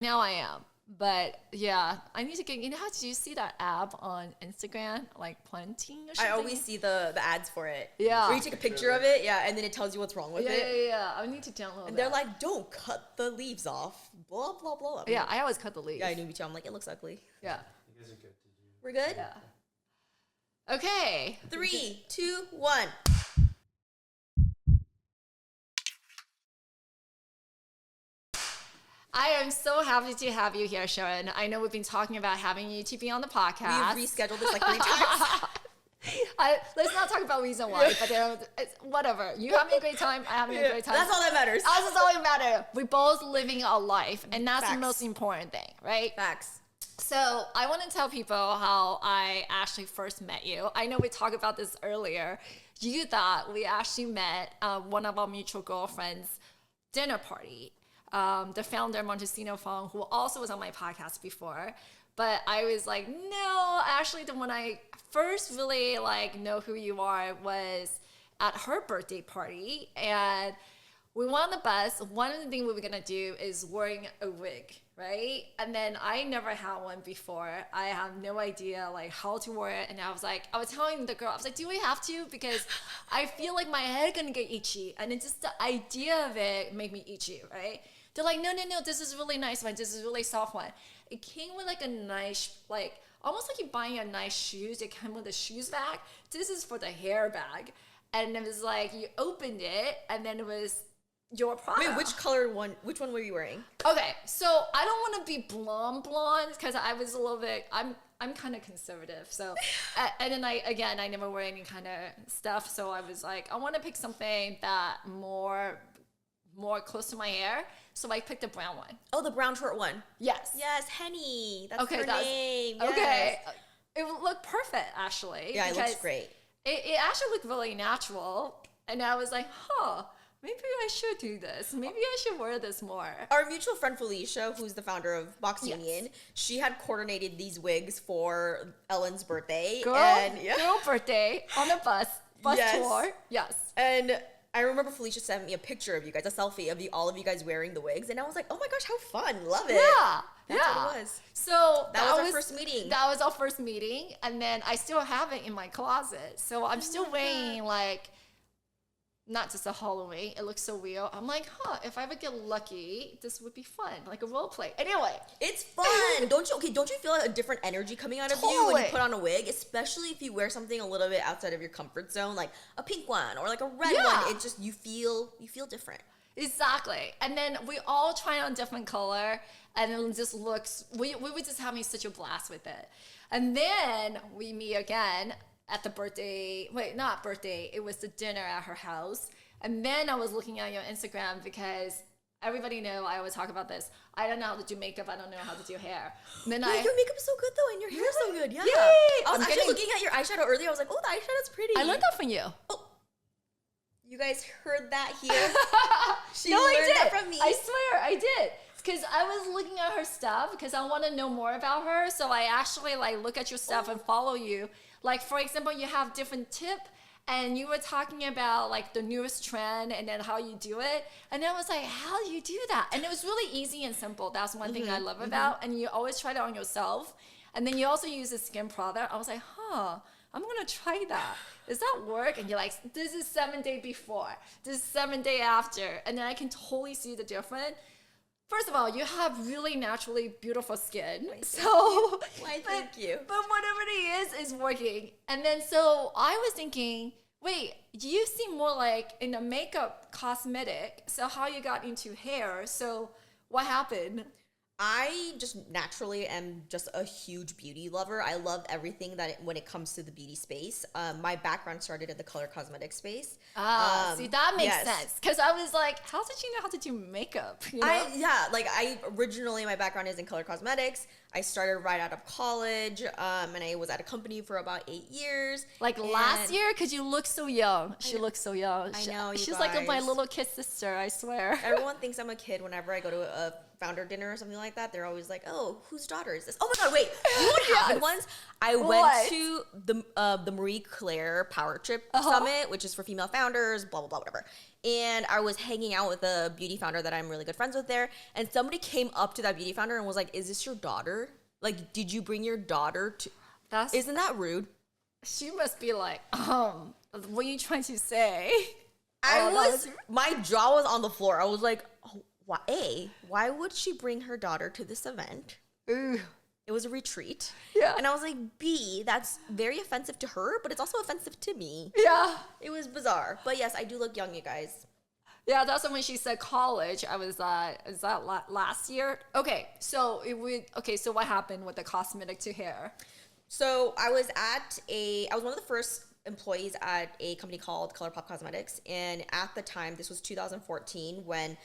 Now I am. But yeah, I need to get, how did you see that app on Instagram? Like planting or something? I always see the ads for it. Yeah. Where you take a picture of it, and then it tells you what's wrong with it. Yeah. I need to download And they're like, don't cut the leaves off. Blah, blah, blah. Yeah, I always cut the leaves. Yeah, I knew me too. I'm like, it looks ugly. Yeah. You guys are good. Did you? We're good? Yeah. Okay. 3, 2, 1. I am so happy to have you here, Sharon. I know we've been talking about having you to be on the podcast. We rescheduled this like 3 times. Let's not talk about reason why, but it's whatever. You having a great time, I having a great time. That's all that matters. That's all that matters. We're both living a life, and that's Facts. the most important thing, right? Facts. So I want to tell people how I actually first met you. I know we talked about this earlier. You thought we actually met one of our mutual girlfriends' dinner party. The founder, Montesino Fong, who also was on my podcast before. But I was like, no, actually, the one I first really know who you are was at her birthday party. And we went on the bus. One of the things we were going to do is wearing a wig, right? And then I never had one before. I have no idea how to wear it. And I was telling the girl, I was like, do we have to? Because I feel like my head going to get itchy. And it's just the idea of it made me itchy, right? They're like, no, this is really nice one. This is really soft one. It came with a nice, almost like you're buying a nice shoes. It came with a shoes bag. This is for the hair bag. And it was you opened it and then it was your product. Wait, which one were you wearing? Okay, so I don't want to be blonde because I was a little bit, I'm kind of conservative. So, and then I never wear any kind of stuff. So I was like, I want to pick something that more close to my hair. So I picked the brown one. Oh, the brown short one. Yes. Yes, Henny. That's okay, her name. Yes. Okay. It looked perfect, actually. Yeah, it looks great. It actually looked really natural. And I was like, maybe I should do this. Maybe I should wear this more. Our mutual friend Felicia, who's the founder of Box Union, she had coordinated these wigs for Ellen's birthday. Girl birthday on a bus tour. Yes. And I remember Felicia sent me a picture of you guys, a selfie of all of you guys wearing the wigs, and I was like, oh my gosh, how fun. Love it. Yeah. That's what it was. So that was our first meeting. That was our first meeting, and then I still have it in my closet. So I'm still wearing not just a Halloween. It looks so real. I'm like, if I would get lucky, this would be fun, like a role play. Anyway. It's fun. Don't you feel a different energy coming out of you when you put on a wig? Especially if you wear something a little bit outside of your comfort zone, like a pink one or like a red one. It's just, you feel different. Exactly. And then we all try on different color, and it just looks, we were just having such a blast with it. And then we meet again at the birthday, not birthday, it was the dinner at her house. And then I was looking at your Instagram because everybody know I always talk about this. I don't know how to do makeup. I don't know how to do hair. And then your makeup is so good though, and your hair is so good. Yeah. Yay! I was actually looking at your eyeshadow earlier. I was like, oh, the eyeshadow's pretty. I learned that from you. Oh. You guys heard that here? She no, learned I did. that from me. I swear, I did. Because I was looking at her stuff because I want to know more about her. So I actually look at your stuff and follow you. Like, for example, you have different tip, and you were talking about the newest trend and then how you do it. And I was like, how do you do that? And it was really easy and simple. That's one thing I love about. And you always try it on yourself. And then you also use a skin product. I was like, I'm going to try that. Does that work? And you're like, this is 7 days before. This is 7 days after. And then I can totally see the difference. First of all, you have really naturally beautiful skin. Why, thank you. But whatever it is working. And then so I was thinking, wait, you seem more like in a makeup cosmetic. So how you got into hair? So what happened? I just naturally am just a huge beauty lover. I love everything when it comes to the beauty space. My background started in the color cosmetic space. See, that makes sense. Because I was like, how did you know how to do makeup? You know? Originally, my background is in color cosmetics. I started right out of college, and I was at a company for about 8 years. Last year? Because you look so young. She looks so young. I know, She's like my little kid sister, I swear. Everyone thinks I'm a kid whenever I go to a founder dinner or something like that, they're always like, "Oh, whose daughter is this?" Oh my god, wait! You know what happened once? I went to the Marie Claire Power Trip Summit, which is for female founders, blah blah blah, whatever. And I was hanging out with a beauty founder that I'm really good friends with there, and somebody came up to that beauty founder and was like, "Is this your daughter? Like, did you bring your daughter to?" Isn't that rude? She must be like, what are you trying to say? My jaw was on the floor. I was like, oh, why would she bring her daughter to this event? Ooh. It was a retreat. Yeah. And I was like, B, that's very offensive to her, but it's also offensive to me. Yeah. It was bizarre. But yes, I do look young, you guys. Yeah, that's when she said college. I was is that last year? Okay, so so what happened with the cosmetic to hair? So I was one of the first employees at a company called ColourPop Cosmetics, and at the time, this was 2014, when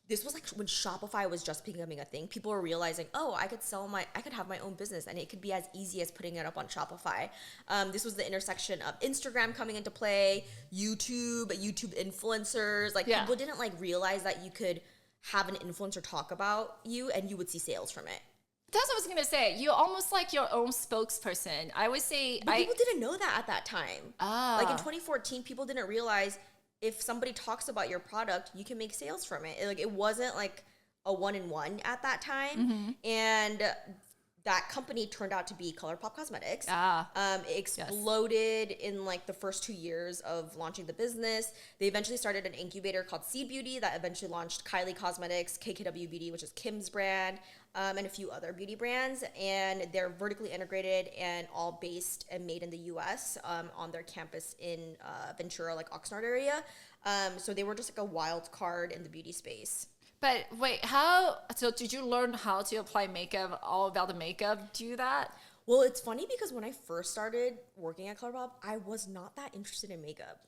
Shopify was just becoming a thing. People were realizing, oh, I could have my own business, and it could be as easy as putting it up on Shopify. This was the intersection of Instagram coming into play, YouTube influencers. Like, people didn't realize that you could have an influencer talk about you, and you would see sales from it. That's what I was gonna say. You're almost like your own spokesperson. I would say, but people didn't know that at that time. Like in 2014, people didn't realize if somebody talks about your product, you can make sales from it. Like, it wasn't like a one-in-one at that time, and that company turned out to be ColourPop Cosmetics. It exploded in like the first 2 years of launching the business. They eventually started an incubator called Seed Beauty that eventually launched Kylie Cosmetics, KKW Beauty, which is Kim's brand, and a few other beauty brands. And they're vertically integrated and all based and made in the US on their campus in Ventura, like Oxnard area. So they were just like a wild card in the beauty space. But wait, so did you learn how to apply makeup, all about the makeup, do that? Well, it's funny because when I first started working at ColourPop, I was not that interested in makeup.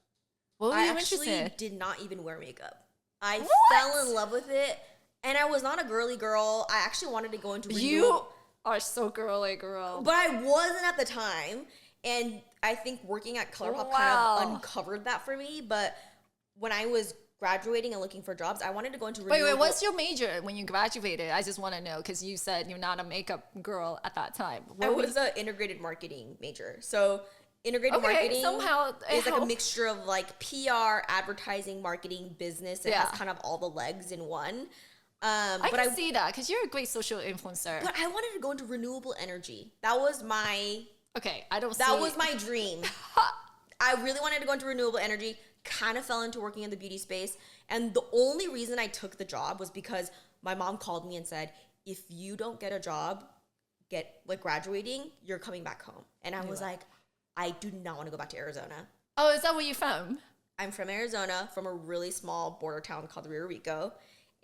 What were you actually interested? Did not even wear makeup. I fell in love with it, and I was not a girly girl. I actually wanted to go into You are so girly, girl. But I wasn't at the time, and I think working at ColourPop kind of uncovered that for me. But when I was graduating and looking for jobs, I wanted to go into renewable. Wait, what's your major when you graduated? I just want to know, because you said you're not a makeup girl at that time. I was an integrated marketing major. So integrated marketing somehow is like a mixture of like PR, advertising, marketing, business. It has kind of all the legs in one. I can see that, because you're a great social influencer. But I wanted to go into renewable energy. That was my... Okay, That was my dream. I really wanted to go into renewable energy. Kind of fell into working in the beauty space, and the only reason I took the job was because my mom called me and said, if you don't get a job graduating, you're coming back home. And I was like, I do not want to go back to Arizona. Oh, is that where you're from? I'm from Arizona, from a really small border town called Rio Rico,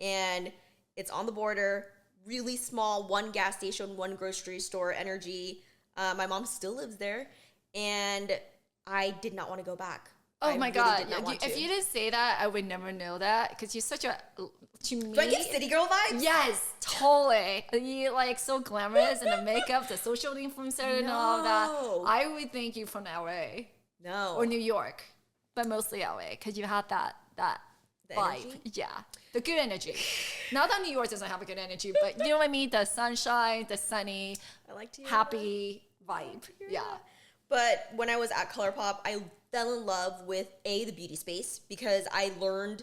and it's on the border, really small, one gas station, one grocery store, energy. My mom still lives there, and I did not want to go back. Oh my God. If you didn't say that, I would never know that, because you're such a, to me. Do I get city girl vibes? Yes, totally. You like so glamorous, and the makeup, the social influencer and all of that. I would think you from LA. No. Or New York, but mostly LA, because you had that the vibe. Energy? Yeah. The good energy. Not that New York doesn't have a good energy, but you know what I mean? The sunshine, the sunny, happy vibe. Yeah. But when I was at ColourPop, I fell in love with the beauty space, because I learned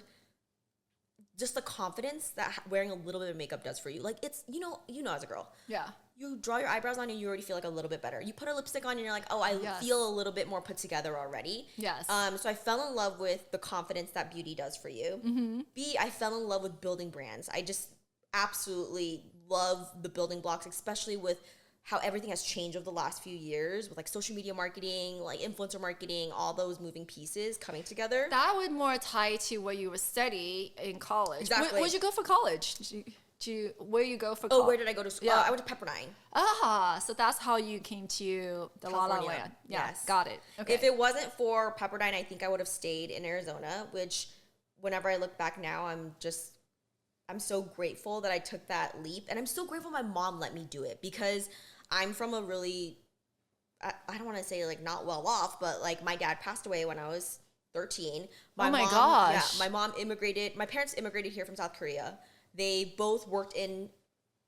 just the confidence that wearing a little bit of makeup does for you. Like, it's, you know, as a girl. Yeah. You draw your eyebrows on and you already feel like a little bit better. You put a lipstick on and you're like, oh, I feel a little bit more put together already. Yes. So I fell in love with the confidence that beauty does for you. Mm-hmm. B, I fell in love with building brands. I just absolutely love the building blocks, especially with how everything has changed over the last few years with like social media marketing, like influencer marketing, all those moving pieces coming together. That would more tie to what you would study in college. Exactly. Where'd you go for college? Where you go for college? Oh, where did I go to school? Yeah. I went to Pepperdine. So that's how you came to the La La Land. Yeah, yes. Got it. Okay. If it wasn't for Pepperdine, I think I would have stayed in Arizona, which whenever I look back now, I'm so grateful that I took that leap. And I'm so grateful my mom let me do it, because I'm from a really, I don't want to say like not well off, but like my dad passed away when I was 13. Oh my gosh. Yeah, my parents immigrated here from South Korea. They both worked in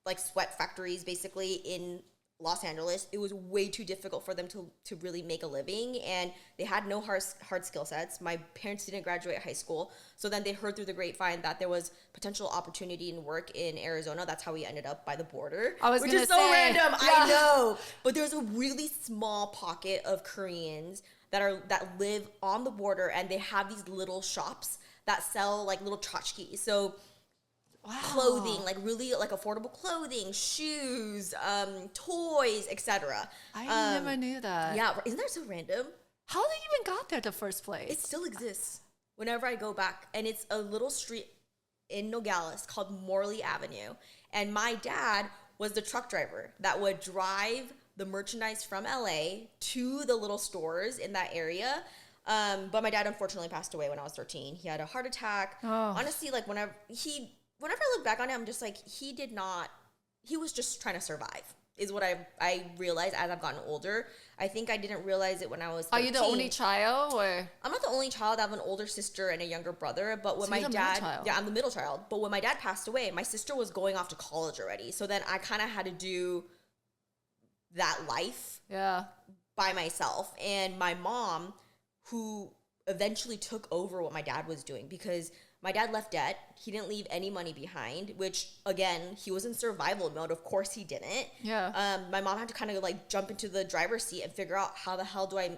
like sweat factories basically in Los Angeles. It was way too difficult for them to really make a living, and they had no hard skill sets. My parents didn't graduate high school, so then they heard through the grapevine that there was potential opportunity in work in Arizona. That's how we ended up by the border, which is so random. Yeah. I know, but there's a really small pocket of Koreans that live on the border, and they have these little shops that sell like little tchotchkes. So clothing, like really like affordable clothing, shoes, toys, etc. I never knew that. Yeah, isn't that so random? How they even got there in the first place? It still exists whenever I go back, and it's a little street in Nogales called Morley Avenue. And my dad was the truck driver that would drive the merchandise from LA to the little stores in that area. But my dad unfortunately passed away when I was 13. He had a heart attack. Honestly, like whenever I look back on it, I'm just like, he was just trying to survive, is what I realized as I've gotten older. I think I didn't realize it when I was 13. Are you the only child, or? I'm not the only child. I have an older sister and a younger brother, but when my dad, I'm the middle child, but when my dad passed away, my sister was going off to college already. So then I kind of had to do that life by myself. And my mom, who eventually took over what my dad was doing, because my dad left debt. He didn't leave any money behind, which, again, he was in survival mode. Of course he didn't. Yeah. My mom had to kind of like jump into the driver's seat and figure out how the hell do I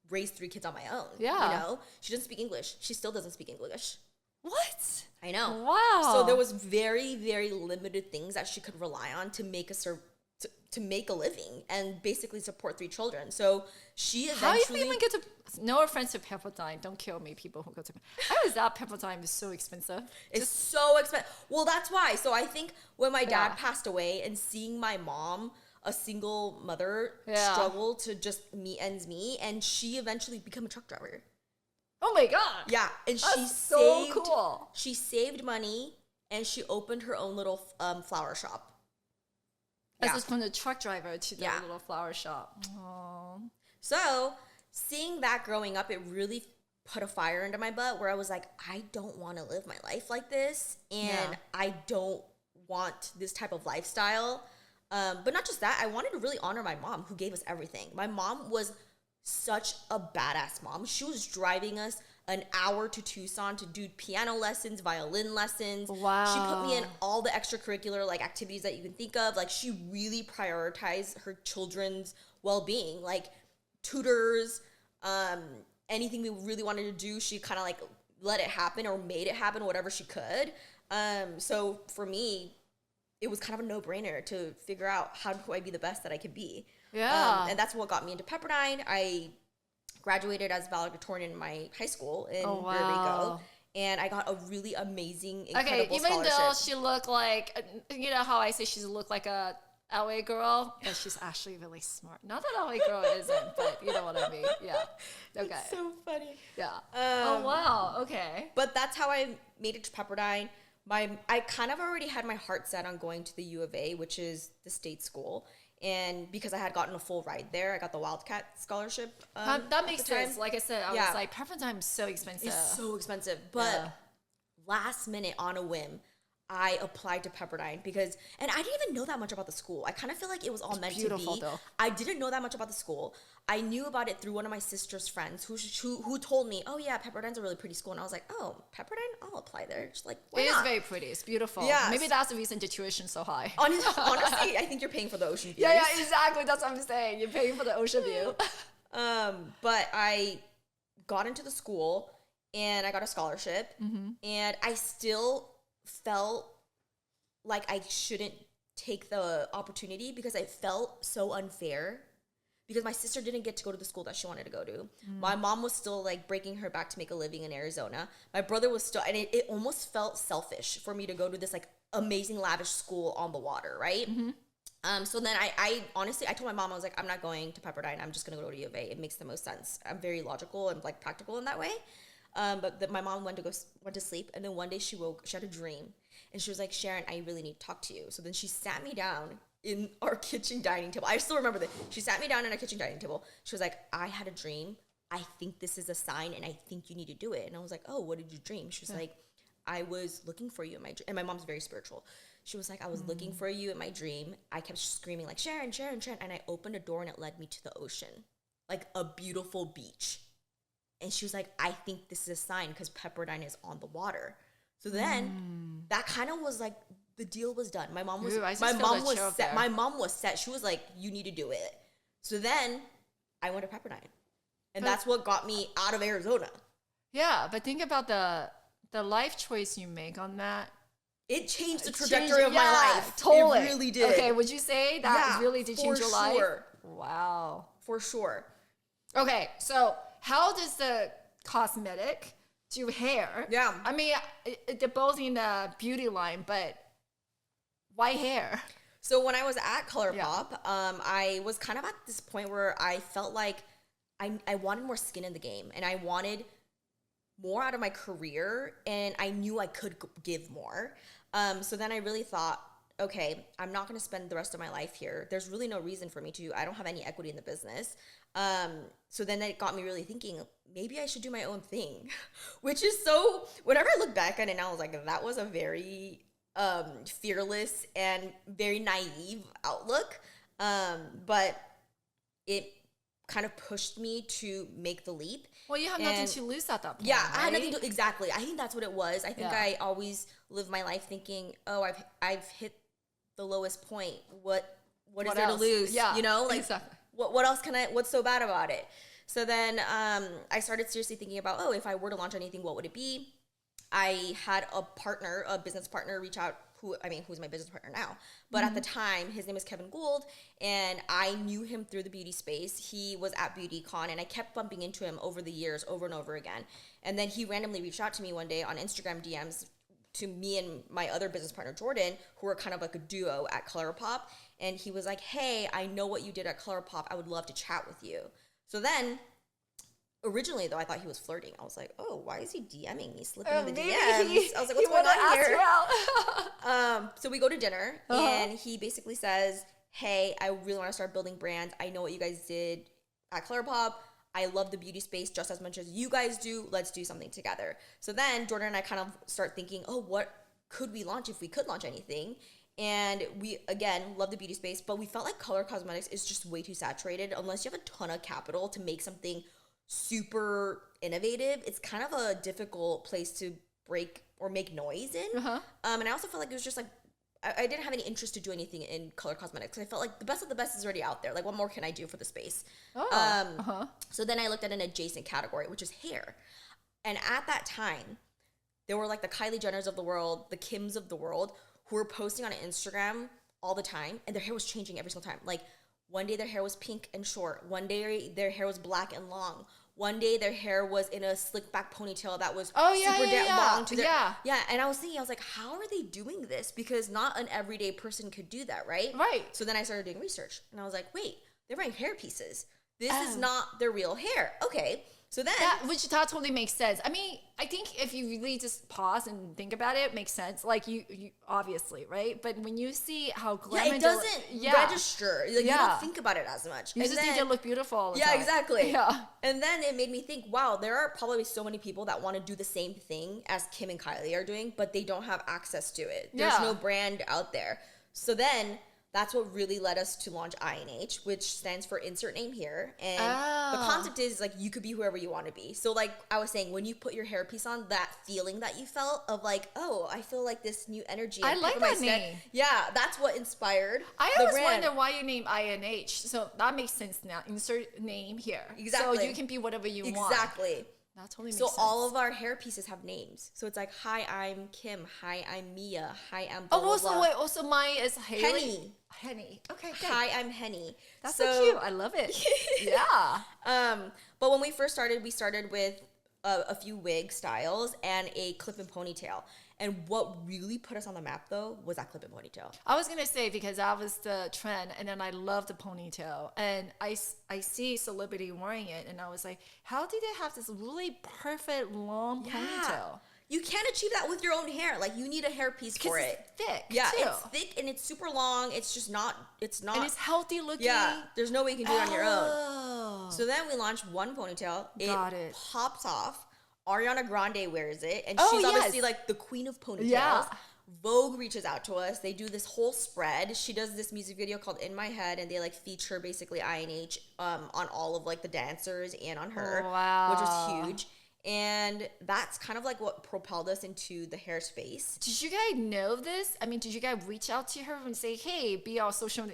raise 3 kids on my own. Yeah. You know? She doesn't speak English. She still doesn't speak English. What? I know. Wow. So there was very, very limited things that she could rely on to make to make a living and basically support 3 children. So she eventually... How you even get to... No offense to Pepperdine. Don't kill me, people who go to... How is that Pepperdine is so expensive? It's so expensive. Well, that's why. So I think when my dad passed away and seeing my mom, a single mother, struggle to just meet ends meet, and she eventually became a truck driver. Oh my God. Yeah. And she saved money, and she opened her own little flower shop. As just from the truck driver to the little flower shop. Aww. So seeing that growing up, it really put a fire into my butt where I was like, I don't want to live my life like this. And I don't want this type of lifestyle. But not just that, I wanted to really honor my mom, who gave us everything. My mom was such a badass mom. She was driving us an hour to Tucson to do piano lessons, violin lessons. Wow. She put me in all the extracurricular like activities that you can think of. Like, she really prioritized her children's well-being, like tutors, anything we really wanted to do. She kind of like let it happen or made it happen, whatever she could. So for me, it was kind of a no-brainer to figure out how do I be the best that I could be. Yeah. And that's what got me into Pepperdine. I graduated as valedictorian in my high school in Rigo, and I got a really amazing, incredible even scholarship. though she looked like, you know how I say she looked like a LA girl, but she's actually really smart. Not that LA girl isn't, but you know what I mean. Yeah. Okay. It's so funny. Yeah. Oh wow. Okay. But that's how I made it to Pepperdine. I kind of already had my heart set on going to the U of A, which is the state school. And because I had gotten a full ride there, I got the Wildcat scholarship. That makes sense. Like I said, I was like, Pepperdine is so expensive. It's so expensive. But last minute, on a whim, I applied to Pepperdine and I didn't even know that much about the school. I kind of feel like it was all meant to be. Though. I didn't know that much about the school. I knew about it through one of my sister's friends who told me, oh yeah, Pepperdine's a really pretty school. And I was like, oh, Pepperdine? I'll apply there. Just like, why not? It is very pretty. It's beautiful. Yeah. Maybe that's the reason the tuition's so high. Honestly, I think you're paying for the ocean views. Yeah, exactly. That's what I'm saying. You're paying for the ocean view. But I got into the school and I got a scholarship, and I still felt like I shouldn't take the opportunity because I felt so unfair because my sister didn't get to go to the school that she wanted to go to. My mom was still like breaking her back to make a living in Arizona. My brother was still, and it almost felt selfish for me to go to this like amazing lavish school on the water, right? So then I honestly, I told my mom, I was like, I'm not going to Pepperdine. I'm just going to go to U of A. It makes the most sense. I'm very logical and like practical in that way. But my mom went to sleep, and then one day she had a dream, and she was like, Sharon, I really need to talk to you. So then she sat me down in our kitchen dining table. I still remember that. She sat me down in our kitchen dining table. She was like, I had a dream. I think this is a sign, and I think you need to do it. And I was like, oh, what did you dream? She was like, I was looking for you in my dream. And my mom's very spiritual. She was like, I was looking for you in my dream. I kept screaming like, Sharon, Sharon, Sharon. And I opened a door and it led me to the ocean, like a beautiful beach. And she was like, I think this is a sign because Pepperdine is on the water. So then that kind of was like, the deal was done. My mom was, set. My mom was set. She was like, you need to do it. So then I went to Pepperdine. And that's what got me out of Arizona. Yeah, but think about the life choice you make on that. It changed the trajectory of my life. Totally. It really did. Okay, would you say that really did change your life? Wow. For sure. Okay, so how does the cosmetic do hair? Yeah. I mean, they're both in the beauty line, but why hair? So when I was at ColourPop, I was kind of at this point where I felt like I wanted more skin in the game, and I wanted more out of my career, and I knew I could give more. So then I really thought, okay, I'm not going to spend the rest of my life here. There's really no reason for me to. I don't have any equity in the business. So then it got me really thinking, maybe I should do my own thing, which is so, whenever I look back at it now, I was like, that was a very fearless and very naive outlook. But it kind of pushed me to make the leap. Well, you have nothing to lose at that point. Yeah, right? I had nothing to, exactly. I think that's what it was. I think I always lived my life thinking, oh, I've hit the lowest point. What is there to lose? Yeah, you know, like exactly. what else what's so bad about it? So then I started seriously thinking about, oh, if I were to launch anything, what would it be? I had a business partner reach out, who's my business partner now. But at the time, his name is Kevin Gould, and I knew him through the beauty space. He was at BeautyCon, and I kept bumping into him over the years, over and over again. And then he randomly reached out to me one day on Instagram DMs to me and my other business partner, Jordan, who were kind of like a duo at ColourPop. And he was like, hey, I know what you did at ColourPop. I would love to chat with you. So then, originally, though, I thought he was flirting. I was like, oh, why is he DMing me, slipping in the DMs? I was like, what's going on here? So we go to dinner, and he basically says, hey, I really want to start building brands. I know what you guys did at ColourPop. I love the beauty space just as much as you guys do. Let's do something together. So then Jordan and I kind of start thinking, oh, what could we launch if we could launch anything? And we, again, love the beauty space, but we felt like color cosmetics is just way too saturated. Unless you have a ton of capital to make something super innovative, it's kind of a difficult place to break or make noise in. And I also felt like it was just like, I didn't have any interest to do anything in color cosmetics. I felt like the best of the best is already out there. Like, what more can I do for the space? So then I looked at an adjacent category, which is hair. And at that time, there were like the Kylie Jenners of the world, the Kims of the world, who were posting on Instagram all the time, and their hair was changing every single time. Like, one day their hair was pink and short. One day their hair was black and long. One day their hair was in a slick back ponytail that was super long to their and I was thinking, I was like, how are they doing this? Because not an everyday person could do that, right? So then I started doing research, and I was like, wait, they're wearing hair pieces. This is not their real hair. Okay. So then, which totally makes sense. I mean, I think if you really just pause and think about it, it makes sense. Like you obviously, right? But when you see how glamorous, it doesn't register. Like, you don't think about it as much. You just think they look beautiful all the time. Exactly. And then it made me think, wow, there are probably so many people that want to do the same thing as Kim and Kylie are doing, but they don't have access to it. There's no brand out there. So then that's what really led us to launch INH, which stands for insert name here. And the concept is like, you could be whoever you want to be. So like I was saying, when you put your hairpiece on, that feeling that you felt of like, oh, I feel like this new energy. I like that name. Yeah, that's what inspired I always wonder why you name INH. So that makes sense now. Insert name here. Exactly. So you can be whatever you want. Exactly. That totally makes sense. So all of our hair pieces have names. So it's like, hi, I'm Kim. Hi, I'm Mia. Hi, I'm also mine is Haley. Henny. Okay, good. Hi, I'm Henny. That's so cute. I love it. But when we first started, we started with a few wig styles and a clip and ponytail. And what really put us on the map, though, was that clip and ponytail. I was going to say, because that was the trend, and then I love the ponytail. And I see celebrity wearing it, and I was like, how did they have this really perfect long ponytail? You can't achieve that with your own hair. Like, you need a hairpiece for it. It's thick, too. It's thick, and it's super long. It's just not, And it's healthy looking. Yeah, there's no way you can do it on your own. So then we launched one ponytail. It pops off. Ariana Grande wears it, and she's obviously like the queen of ponytails. Vogue reaches out to us. They do this whole spread. She does this music video called In My Head, and they like feature basically INH on all of like the dancers and on her, which was huge. And that's kind of like what propelled us into the hair space. Did you guys know this? I mean, did you guys reach out to her and say, hey, be our social,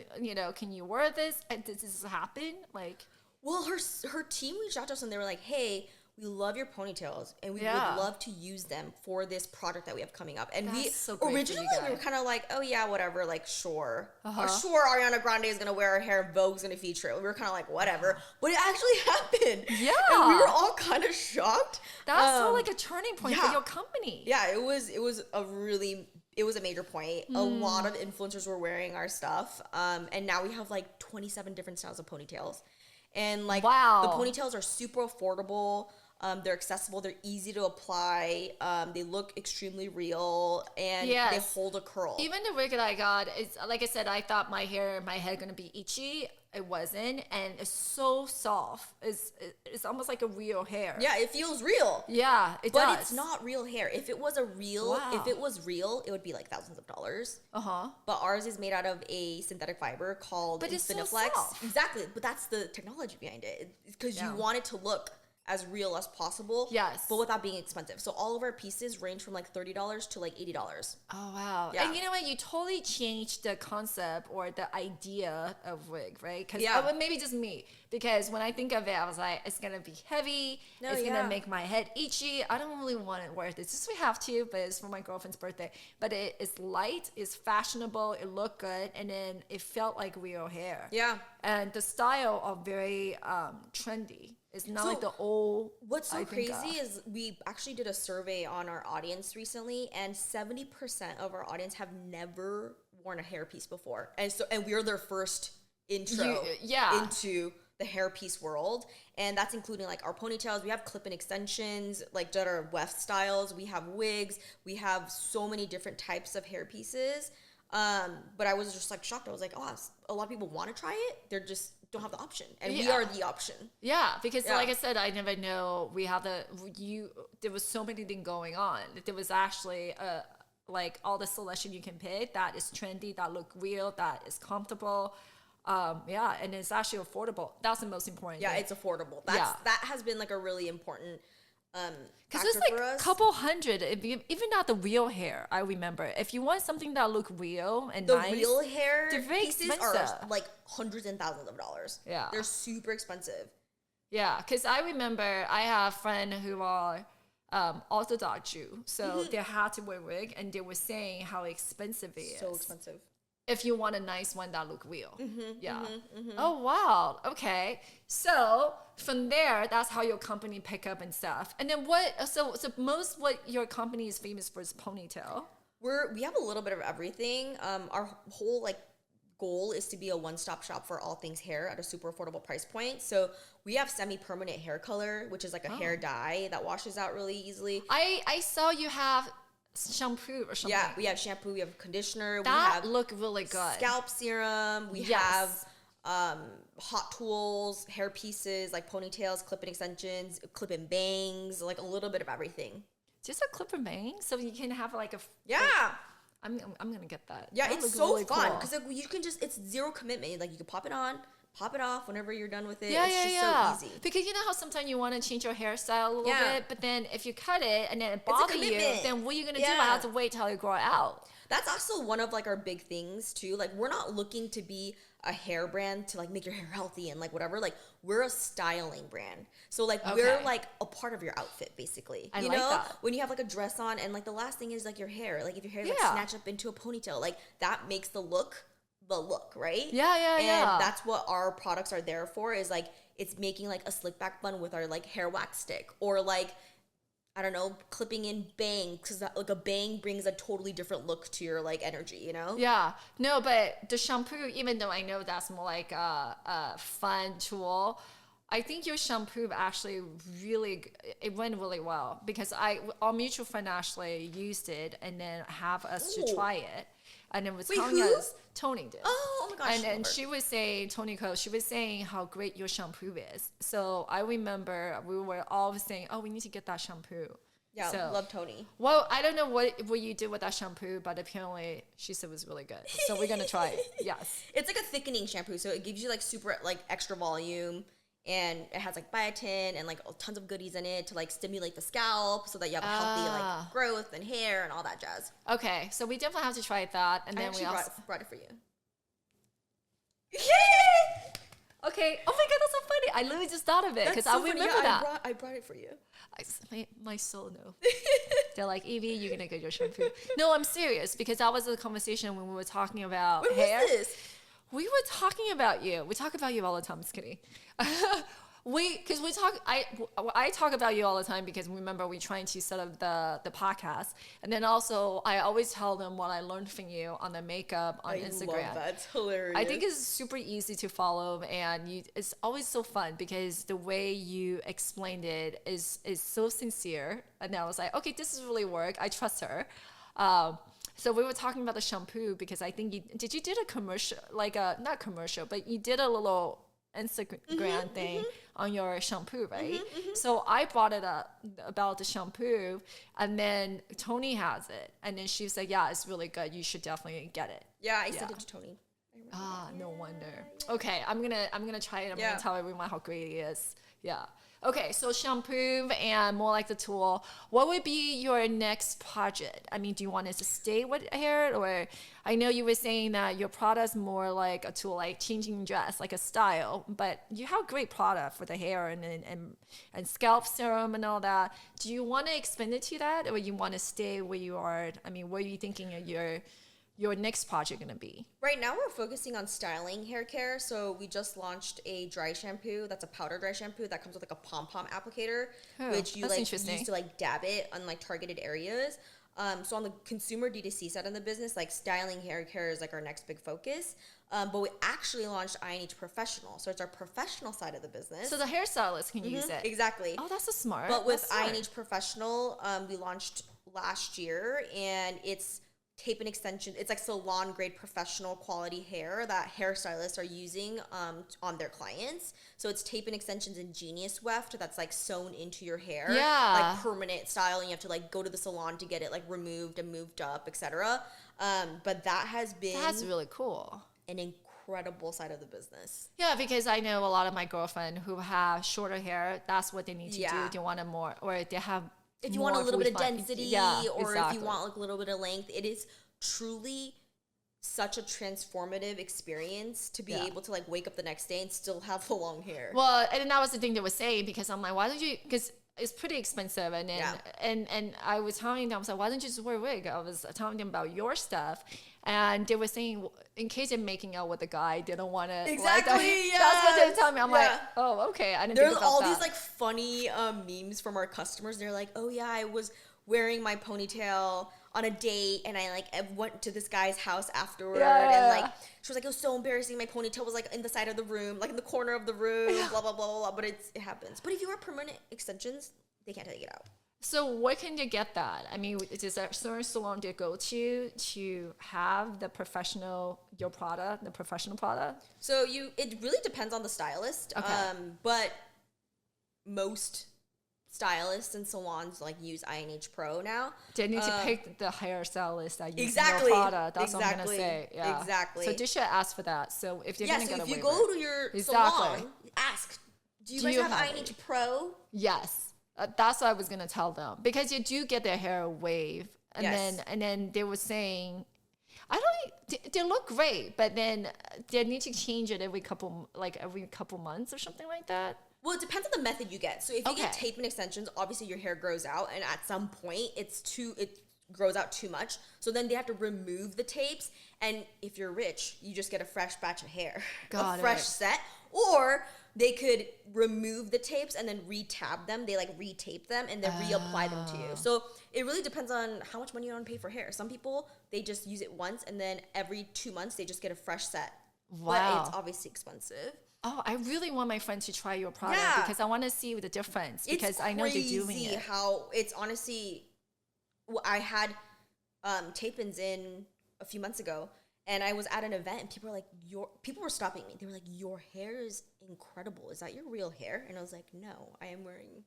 can you wear this? Did this happen? Like, well, her team reached out to us and they were like, hey, we love your ponytails and we would love to use them for this project that we have coming up. And originally we were kind of like, oh yeah, whatever, like sure. Sure, Ariana Grande is going to wear her hair and Vogue's going to feature it. We were kind of like, whatever. But it actually happened. Yeah. And we were all kind of shocked. That's so like a turning point for your company. Yeah, it was a major point. A lot of influencers were wearing our stuff. And now we have like 27 different styles of ponytails. And like the ponytails are super affordable. They're accessible. They're easy to apply. They look extremely real, and they hold a curl. Even the wig that I got is, like I said, I thought my head gonna be itchy. It wasn't, and it's so soft. It's almost like a real hair. Yeah, it feels real. Yeah, it does. But it's not real hair. If it was real, it would be like thousands of dollars. But ours is made out of a synthetic fiber called Infiniflex. So soft. Exactly, but that's the technology behind it. Because you want it to look as real as possible. Yes. But without being expensive. So all of our pieces range from like $30 to like $80. Oh, wow. Yeah. And you know what? You totally changed the concept or the idea of wig, right? Because maybe just me. Because when I think of it, I was like, it's going to be heavy. It's going to make my head itchy. I don't really want to wear this. Just we have to, but it's for my girlfriend's birthday. But it is light. It's fashionable. It looked good. And then it felt like real hair. Yeah. And the style are very trendy. It's not like the old. What's so crazy is we actually did a survey on our audience recently, and 70% of our audience have never worn a hairpiece before, and we are their first intro into the hairpiece world, and that's including like our ponytails. We have clip-in extensions, like that are weft styles. We have wigs. We have so many different types of hairpieces. But I was just like shocked. I was like, oh, a lot of people want to try it. They're just don't have the option, and we are the option. Yeah, because like I said, I never know we have there was so many things going on. There was actually like all the selection you can pick that is trendy, that look real, that is comfortable. And it's actually affordable. That's the most important thing. It's affordable. That has been like a really important because it's like a couple hundred, even not the real hair. I remember if you want something that look real and nice, the real hair pieces are like hundreds and thousands of dollars. Yeah, they're super expensive. Yeah, because I remember I have friends who are Orthodox Jew, so they had to wear wig, and they were saying how expensive it is. So expensive. If you want a nice one that look real. Oh, wow. Okay. So from there, that's how your company pick up and stuff. And then so what your company is famous for is ponytail. We have a little bit of everything. Our whole like goal is to be a one-stop shop for all things hair at a super affordable price point. So we have semi-permanent hair color, which is like a hair dye that washes out really easily. I saw you have shampoo or something. Yeah, we have shampoo, we have conditioner, that we have look really good. Scalp serum, we have hot tools, hair pieces like ponytails, clip-in extensions, clip-in bangs, like a little bit of everything. Just a clip-in bang, so you can have like a I'm gonna get that. Yeah, it's so really fun because like you can it's zero commitment. Like you can pop it on, pop it off whenever you're done with it. It's just so easy. Because you know how sometimes you want to change your hairstyle a little bit, but then if you cut it and then it bothers you, then what are you going to do? I have to wait till it grow out. That's also one of like our big things too. Like we're not looking to be a hair brand to like make your hair healthy and like whatever. Like we're a styling brand. So like we're like a part of your outfit basically. You know, that. When you have like a dress on and like the last thing is like your hair. Like if your hair is like snatched up into a ponytail, like that makes the look, right? And that's what our products are there for, is like it's making like a slick back bun with our like hair wax stick, or like I don't know, clipping in bang, because like a bang brings a totally different look to your like energy, you know? Yeah, no, but the shampoo, even though I know that's more like a fun tool, I think your shampoo actually it went really well, because our mutual friend actually used it and then have us to try it. And it was telling us, Tony did. Oh my gosh. And she was saying, Tony Co, she was saying how great your shampoo is. So I remember we were all saying, oh, we need to get that shampoo. Yeah, so, love Tony. Well, I don't know what you did with that shampoo, but apparently she said it was really good. So we're gonna try it. Yes. It's like a thickening shampoo, so it gives you like super like extra volume, and it has like biotin and like tons of goodies in it to like stimulate the scalp so that you have a healthy like growth and hair and all that jazz. Okay, so we definitely have to try that, and then we also brought it for you. Okay. Oh my god, that's so funny. I literally just thought of it because I remember that. I brought it for you. My soul no. They're like, Evie, you're gonna get your shampoo. No, I'm serious because that was the conversation when we were talking about hair. What was this? We were talking about you. We talk about you all the time. Just kidding. I talk about you all the time because remember we're trying to set up the podcast, and then also I always tell them what I learned from you on the makeup on Instagram. Love that. It's hilarious. I think it's super easy to follow, and it's always so fun because the way you explained it is so sincere. And I was like, okay, this is really work. I trust her. So we were talking about the shampoo because I think you did a commercial, like not commercial, but you did a little Instagram thing on your shampoo, right? So I brought it up about the shampoo, and then Tony has it, and then she said, yeah, it's really good. You should definitely get it. Yeah, I sent it to Tony. No wonder. Okay, I'm gonna try it. I'm gonna tell everyone how great it is. Yeah. Okay, so shampoo and more like the tool. What would be your next project? I mean, do you want us to stay with hair, or I know you were saying that your product's more like a tool, like changing dress, like a style. But you have great product for the hair and scalp serum and all that. Do you want to expand it to that, or you want to stay where you are? I mean, what are you thinking of your next project gonna be? Right now we're focusing on styling hair care. So we just launched a dry shampoo that's a powder dry shampoo that comes with like a pom-pom applicator, which you like use to like dab it on like targeted areas. So on the consumer D2C side of the business, like styling hair care is like our next big focus. But we actually launched INH Professional. So it's our professional side of the business. So the hairstylist can use it. Exactly. Oh, that's smart. But with INH Professional, we launched last year, and it's tape and extension. It's like salon grade professional quality hair that hairstylists are using on their clients. So it's tape and extensions in Genius Weft that's like sewn into your hair, like permanent style, and you have to like go to the salon to get it like removed and moved up, etc. But that's really cool. An incredible side of the business. Yeah, because I know a lot of my girlfriend who have shorter hair. That's what they need to do. They want more, or they have. If you want a little bit of density, or if you want like a little bit of length, it is truly such a transformative experience to be able to like wake up the next day and still have the long hair. Well, and that was the thing they were saying, because I'm like, why don't you? Because it's pretty expensive, and then and I was telling them, I was like, why don't you just wear a wig? I was telling them about your stuff, and they were saying, in case you're making out with a guy, they don't want to. Exactly. Like, that's what they were telling me. I'm like, oh, okay. I didn't. There's think about all that. these like funny memes from our customers. They're like, oh yeah, I was wearing my ponytail on a date, and I went to this guy's house afterward, and like she was like, it was so embarrassing. My ponytail was like in the side of the room, like in the corner of the room, blah blah blah blah blah. But it happens. But if you wear permanent extensions, they can't take it out. So where can you get that? I mean, is there a certain salon to go to have the professional product? So it really depends on the stylist. Okay. But most stylists and salons like use INH Pro now. They need to pick the hairstylist that uses your product. That's what I'm gonna say. Yeah. Exactly. So they should ask for that. So if you're gonna get a waiver, if you go to your salon, ask, do you guys have INH Pro? Yes. That's what I was gonna tell them, because you do get their hair wave, and then they were saying, they look great, but then they need to change it every couple months or something like that. Well, it depends on the method you get. So if you get tape and extensions, obviously your hair grows out, and at some point it grows out too much. So then they have to remove the tapes, and if you're rich, you just get a fresh batch of hair, a fresh set, or they could remove the tapes and then re-tab them. They like re-tape them and then reapply them to you. So it really depends on how much money you want to pay for hair. Some people, they just use it once, and then every 2 months they just get a fresh set. Wow. But it's obviously expensive. Oh, I really want my friends to try your product because I want to see the difference, because I know they're doing it. How it's honestly, I had tape-ins in a few months ago, and I was at an event, and people were stopping me. They were like, your hair is incredible. Is that your real hair? And I was like, no, I am wearing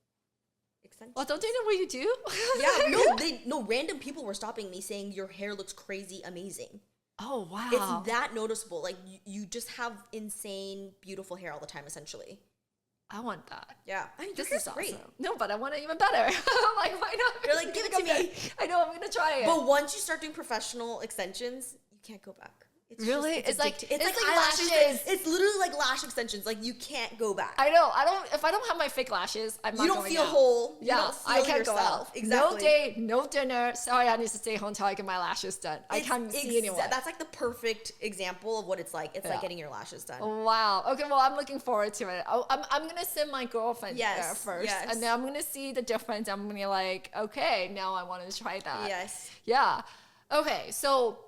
extensions. Well, don't they know what you do? Yeah, no, random people were stopping me saying your hair looks crazy, amazing. Oh, wow. It's that noticeable. Like, you just have insane, beautiful hair all the time, essentially. I want that. Yeah. I mean, this is awesome. great. No, but I want it even better. I'm like, why not? You're like, give it to me. I know, I'm going to try it. But once you start doing professional extensions, you can't go back. It's really? It's like eyelashes. It's literally like lash extensions. Like, you can't go back. I know. If I don't have my fake lashes, I'm not going out. You don't feel whole. Yeah, you don't feel I can't yourself. go out. Exactly. No date, no dinner. Sorry, I need to stay home until I get my lashes done. I can't see anyone. That's like the perfect example of what it's like. It's like getting your lashes done. Wow. Okay, well, I'm looking forward to it. I'm going to send my girlfriend there first. Yes. And then I'm going to see the difference. I'm going to be like, okay, now I want to try that. Yes. Yeah. Okay, so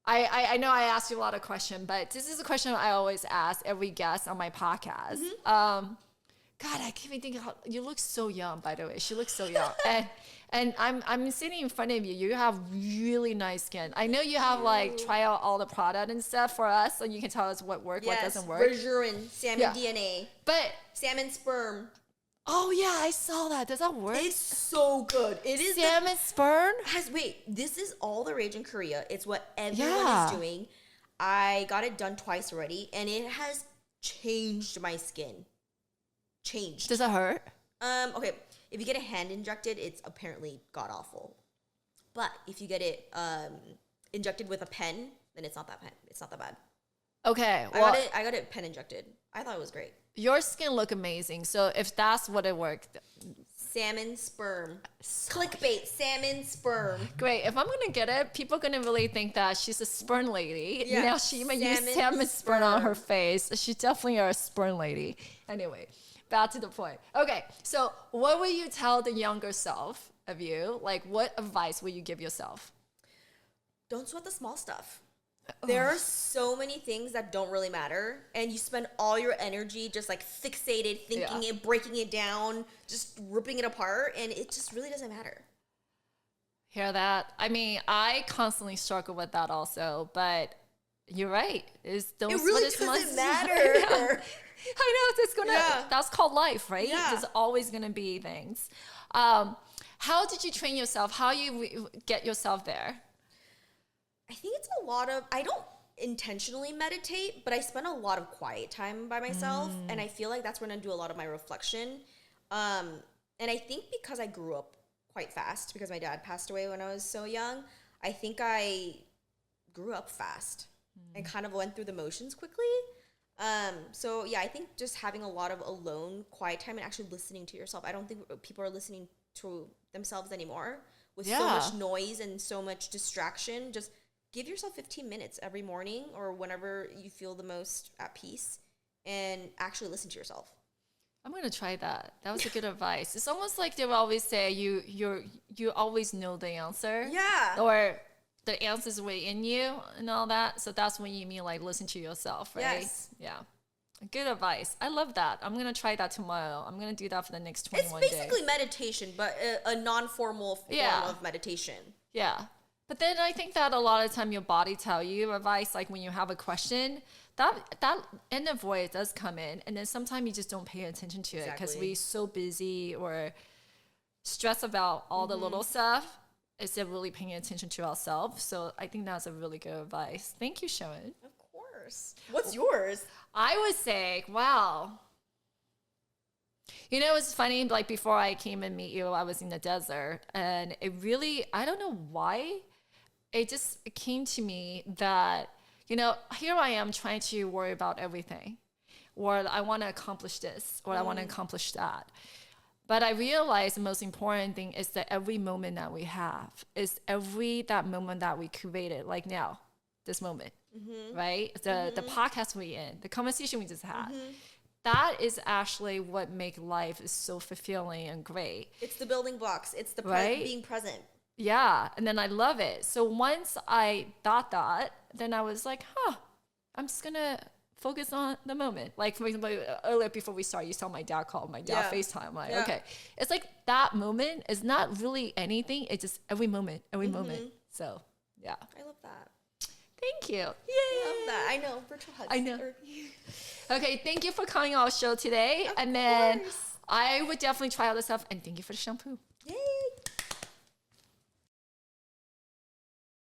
I know I asked you a lot of questions, but this is a question I always ask every guest on my podcast. God, I can't even think how you look so young. By the way, she looks so young, and I'm sitting in front of you. You have really nice skin. I know you have like try out all the product and stuff for us, so you can tell us what works, what doesn't work. Rejurin, salmon DNA, but salmon sperm. Oh yeah, I saw that. Does that work? It's so good. It is salmon sperm. This is all the rage in Korea. It's what everyone is doing. I got it done twice already, and it has changed my skin. Changed. Does it hurt? Okay. If you get a hand injected, it's apparently god awful. But if you get it injected with a pen, then it's not that bad. Okay. Well, I got it pen injected. I thought it was great. Your skin look amazing. So if that's what it worked. Salmon sperm. Clickbait. Salmon sperm. Great. If I'm going to get it, people are going to really think that she's a sperm lady. Yeah. Now she even used salmon sperm on her face. She's definitely a sperm lady. Anyway, back to the point. Okay. So what would you tell the younger self of you? Like, what advice would you give yourself? Don't sweat the small stuff. There are so many things that don't really matter, and you spend all your energy just like fixated, thinking it, breaking it down, just ripping it apart, and it just really doesn't matter. Hear that? I mean, I constantly struggle with that also, but you're right. It really doesn't matter. I know it's gonna. That's called life, right? Yeah. There's always gonna be things. How did you train yourself? How you get yourself there? I think it's a lot of, I don't intentionally meditate, but I spend a lot of quiet time by myself. And I feel like that's when I do a lot of my reflection. And I think because I grew up quite fast, because my dad passed away when I was so young, I think I grew up fast and kind of went through the motions quickly. So yeah, I think just having a lot of alone, quiet time and actually listening to yourself. I don't think people are listening to themselves anymore with so much noise and so much distraction. Just give yourself 15 minutes every morning or whenever you feel the most at peace and actually listen to yourself. I'm going to try that. That was a good advice. It's almost like they will always say you always know the answer. Yeah. Or the answer's way in you and all that. So that's when you mean like listen to yourself, right? Yes. Yeah. Good advice. I love that. I'm going to try that tomorrow. I'm going to do that for the next 21 days. It's basically meditation, but a non-formal form of meditation. Yeah. But then I think that a lot of the time your body tell you advice, like when you have a question, that inner voice does come in. And then sometimes you just don't pay attention to it because we're so busy or stressed about all the little stuff instead of really paying attention to ourselves. So I think that's a really good advice. Thank you, Sharon. Of course. What's yours? I would say, wow. You know, it's funny, like before I came and meet you, I was in the desert. And it really, I don't know why, it just came to me that, you know, here I am trying to worry about everything. Or I want to accomplish this, or I want to accomplish that. But I realized the most important thing is that every moment that we have is that moment that we created, like now, this moment, right? The podcast we're in, the conversation we just had. That is actually what makes life is so fulfilling and great. It's the building blocks. It's the being present. Yeah, and then I love it. So once I thought that, then I was like, I'm just going to focus on the moment. Like, for example, earlier before we started, you saw my dad call, my dad FaceTime. I'm like, okay. It's like that moment is not really anything. It's just every moment. So, yeah. I love that. Thank you. Yay. I love that. I know. Virtual hugs. I know. Okay, thank you for coming on our show today. And then I would definitely try all this stuff. And thank you for the shampoo.